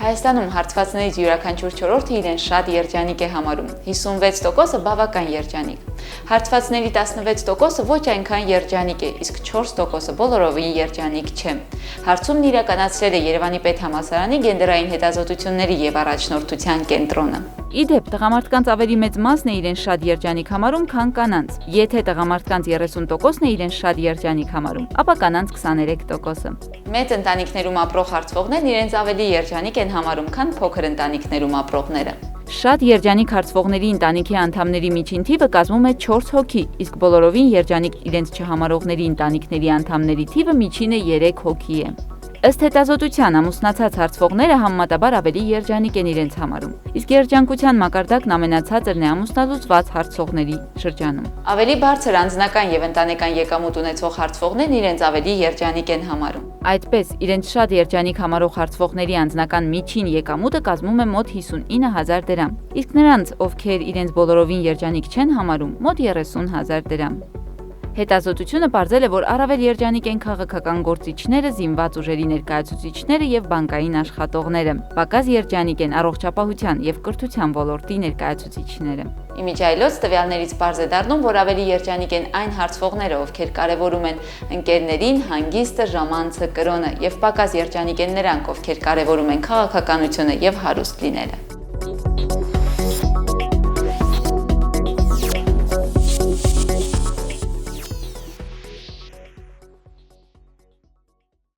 Հայաստանում հարցվածներից յուրաքանչյուր չորրորդը իրեն շատ երջանիկ է համարում, 56%-ը բավական երջանիկ։ Հարցվածների 16%-ը ոչ այնքան երջանիկ է, իսկ 4%-ը բոլորովին երջանիկ չէ։ Հարցումն իրականացրել է Երևանի պետհամալսարանի գենդերային հետազոտությունների և առաջնորդության կենտրոնը։ Իդեպ, տղամարդկանց ավելի մեծ մասն է իրեն շատ երջանիկ համարում, քան կանանց։ Եթե տղամարդկանց 30%-ն է իրեն շատ երջանիկ համարում, ապա կանանց 23%-ը։ Մեծ ընտանիքներում ապրող հարցվողներն իրենց ավելի երջանիկ են համարում, քան փոքր ընտանիքներում ապրողները։ Շատ երջանիկ հարցվողների ընտանիքի անդամների միջին թիվը կազմում է 4 հոգի, իսկ բոլորովին երջանիկ իրենց չհամարողների ընտանիքների անդամների թիվը միջինը 3 հոգի է։ Ըստ հետազոտության, ամուսնացած հարցվողները համեմատաբար ավելի երջանիկ են իրենց համարում, իսկ երջանկության մակարդակն ամենացածրն է ամուսնալուծված հարցվողների շրջանում։ Ավելի բարձր անձնական եւ ընտանեկան եկամուտ ունեցող հարցվողներն իրենց ավելի երջանիկ են համարում։ Այդպես, իրենց շատ երջանիկ համարող հարցվողների անձնական միջին եկամուտը կազմում է մոտ 59,000 դրամ, իսկ նրանց, ովքեր իրենց բոլորովին երջանիկ չեն համարում, մոտ 30,000 դրամ։ Հետազոտությունը պարզել է, որ առավել երջանիկ են քաղաքական գործիչները, զինված ուժերի ներկայացուցիչները եւ բանկային աշխատողները։ Պակաս երջանիկ են առողջապահության եւ կրթության ոլորտի ներկայացուցիչները։ Իմիջիայլոց տվյալներից պարզ է դառնում, որ ավելի երջանիկ են այն հարցվողները, ովքեր կարևորում են ընկերներին, հանգիստը, ժամանցը, կրոնը, եւ պակաս երջանիկ են նրանք, ովքեր կարևորում են քաղաքականությունը եւ հարուստ լինելը։